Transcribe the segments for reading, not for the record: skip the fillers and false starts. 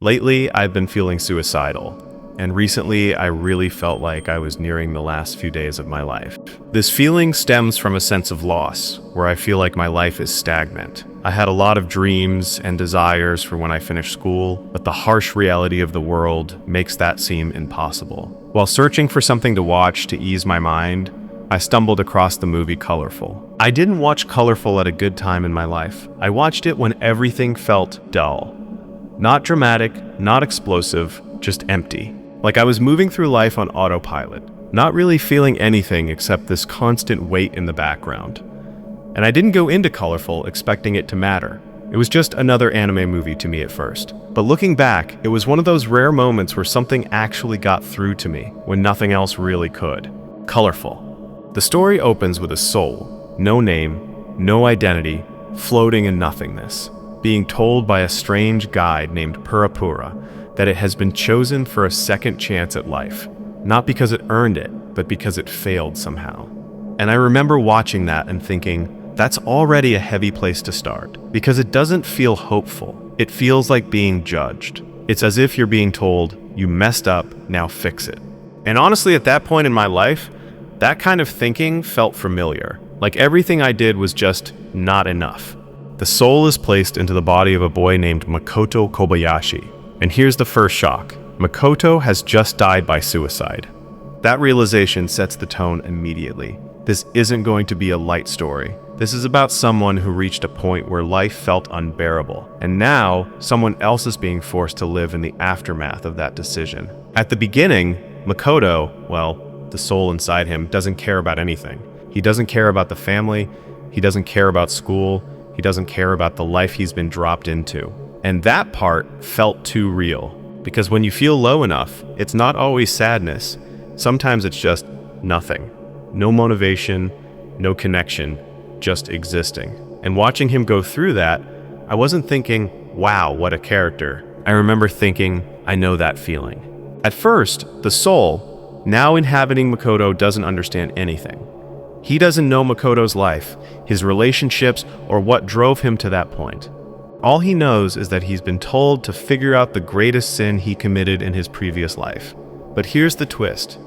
Lately, I've been feeling suicidal, and recently I really felt like I was nearing the last few days of my life. This feeling stems from a sense of loss, where I feel like my life is stagnant. I had a lot of dreams and desires for when I finished school, but the harsh reality of the world makes that seem impossible. While searching for something to watch to ease my mind, I stumbled across the movie Colorful. I didn't watch Colorful at a good time in my life. I watched it when everything felt dull. Not dramatic, not explosive, just empty. Like I was moving through life on autopilot, not really feeling anything except this constant weight in the background. And I didn't go into Colorful expecting it to matter. It was just another anime movie to me at first. But looking back, it was one of those rare moments where something actually got through to me when nothing else really could. Colorful. The story opens with a soul, no name, no identity, floating in nothingness, being told by a strange guide named Purapura that it has been chosen for a second chance at life, not because it earned it, but because it failed somehow. And I remember watching that and thinking, that's already a heavy place to start, because it doesn't feel hopeful. It feels like being judged. It's as if you're being told, you messed up, now fix it. And honestly, at that point in my life, that kind of thinking felt familiar, like everything I did was just not enough. The soul is placed into the body of a boy named Makoto Kobayashi. And here's the first shock. Makoto has just died by suicide. That realization sets the tone immediately. This isn't going to be a light story. This is about someone who reached a point where life felt unbearable. And now, someone else is being forced to live in the aftermath of that decision. At the beginning, Makoto, well, the soul inside him, doesn't care about anything. He doesn't care about the family. He doesn't care about school. He doesn't care about the life he's been dropped into. And that part felt too real. Because when you feel low enough, it's not always sadness. Sometimes it's just nothing. No motivation, no connection, just existing. And watching him go through that, I wasn't thinking, wow, what a character. I remember thinking, I know that feeling. At first, the soul, now inhabiting Makoto, doesn't understand anything. He doesn't know Makoto's life, his relationships, or what drove him to that point. All he knows is that he's been told to figure out the greatest sin he committed in his previous life. But here's the twist.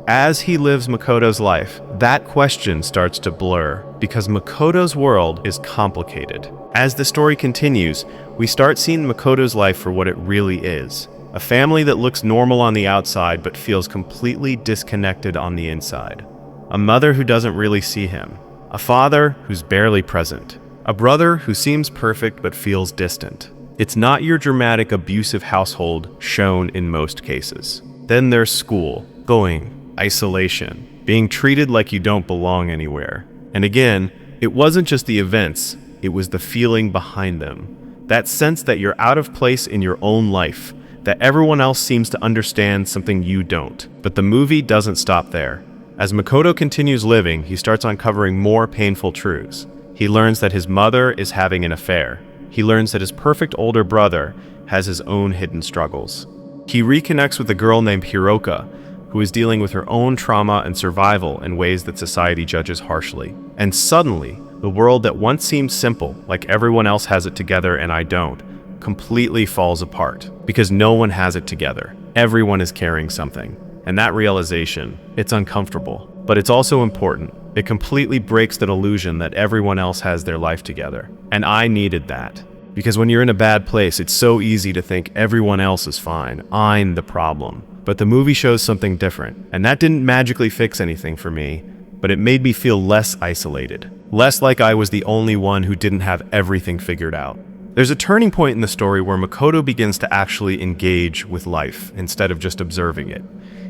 As he lives Makoto's life, that question starts to blur, because Makoto's world is complicated. As the story continues, we start seeing Makoto's life for what it really is. A family that looks normal on the outside but feels completely disconnected on the inside. A mother who doesn't really see him. A father who's barely present. A brother who seems perfect but feels distant. It's not your dramatic, abusive household shown in most cases. Then there's school, bullying, isolation, being treated like you don't belong anywhere. And again, it wasn't just the events, it was the feeling behind them. That sense that you're out of place in your own life, that everyone else seems to understand something you don't. But the movie doesn't stop there. As Makoto continues living, he starts uncovering more painful truths. He learns that his mother is having an affair. He learns that his perfect older brother has his own hidden struggles. He reconnects with a girl named Hiroka, who is dealing with her own trauma and survival in ways that society judges harshly. And suddenly, the world that once seemed simple, like everyone else has it together and I don't, completely falls apart. Because no one has it together. Everyone is carrying something. And that realization, it's uncomfortable, but it's also important. It completely breaks that illusion that everyone else has their life together. And I needed that. Because when you're in a bad place, it's so easy to think everyone else is fine. I'm the problem. But the movie shows something different. And that didn't magically fix anything for me, but it made me feel less isolated. Less like I was the only one who didn't have everything figured out. There's a turning point in the story where Makoto begins to actually engage with life instead of just observing it.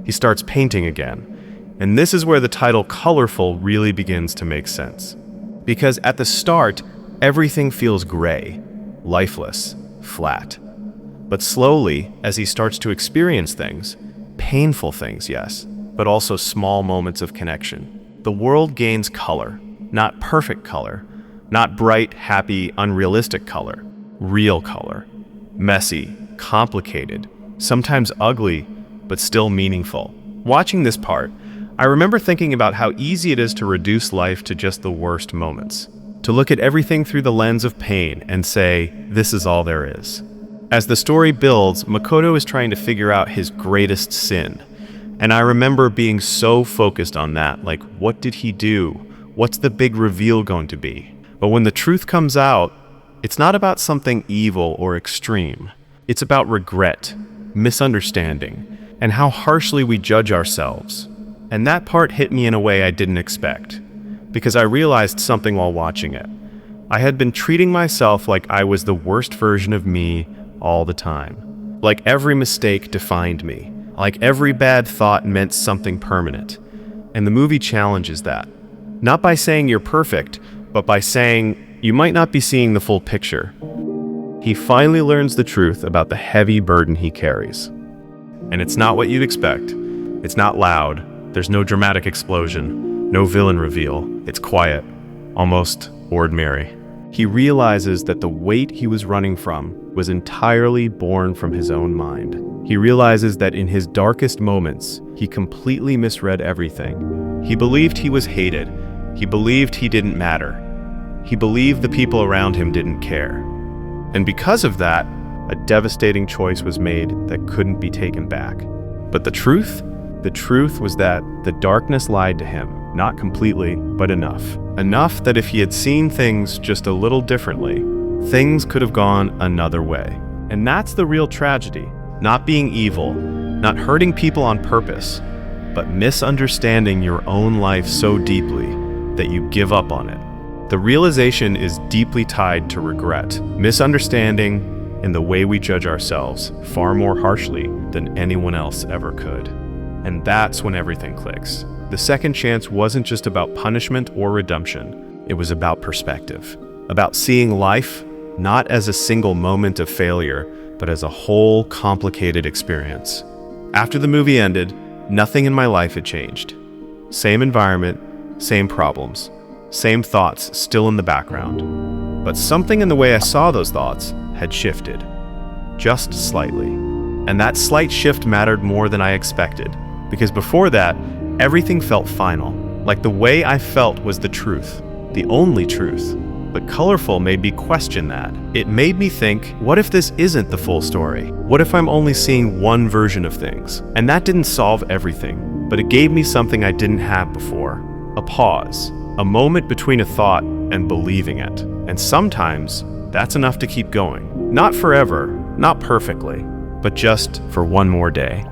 He starts painting again. And this is where the title Colorful really begins to make sense. Because at the start, everything feels gray, lifeless, flat. But slowly, as he starts to experience things, painful things, yes, but also small moments of connection, the world gains color. Not perfect color, not bright, happy, unrealistic color. Real color. Messy, complicated, sometimes ugly, but still meaningful. Watching this part, I remember thinking about how easy it is to reduce life to just the worst moments. To look at everything through the lens of pain and say, this is all there is. As the story builds, Makoto is trying to figure out his greatest sin. And I remember being so focused on that, like, what did he do? What's the big reveal going to be? But when the truth comes out, it's not about something evil or extreme. It's about regret, misunderstanding, and how harshly we judge ourselves. And that part hit me in a way I didn't expect, because I realized something while watching it. I had been treating myself like I was the worst version of me all the time. Like every mistake defined me. Like every bad thought meant something permanent. And the movie challenges that. Not by saying you're perfect, but by saying you might not be seeing the full picture. He finally learns the truth about the heavy burden he carries. And it's not what you'd expect. It's not loud. There's no dramatic explosion, no villain reveal. It's quiet, almost ordinary. He realizes that the weight he was running from was entirely born from his own mind. He realizes that in his darkest moments, he completely misread everything. He believed he was hated. He believed he didn't matter. He believed the people around him didn't care. And because of that, a devastating choice was made that couldn't be taken back. But the truth was that the darkness lied to him, not completely, but enough. Enough that if he had seen things just a little differently, things could have gone another way. And that's the real tragedy. Not being evil, not hurting people on purpose, but misunderstanding your own life so deeply that you give up on it. The realization is deeply tied to regret, misunderstanding, and the way we judge ourselves far more harshly than anyone else ever could. And that's when everything clicks. The second chance wasn't just about punishment or redemption. It was about perspective, about seeing life not as a single moment of failure, but as a whole complicated experience. After the movie ended, nothing in my life had changed. Same environment, same problems, same thoughts still in the background. But something in the way I saw those thoughts had shifted, just slightly. And that slight shift mattered more than I expected, because before that, everything felt final, like the way I felt was the truth, the only truth. But Colorful made me question that. It made me think, what if this isn't the full story? What if I'm only seeing one version of things? And that didn't solve everything, but it gave me something I didn't have before. A pause, a moment between a thought and believing it. And sometimes, that's enough to keep going. Not forever, not perfectly, but just for one more day.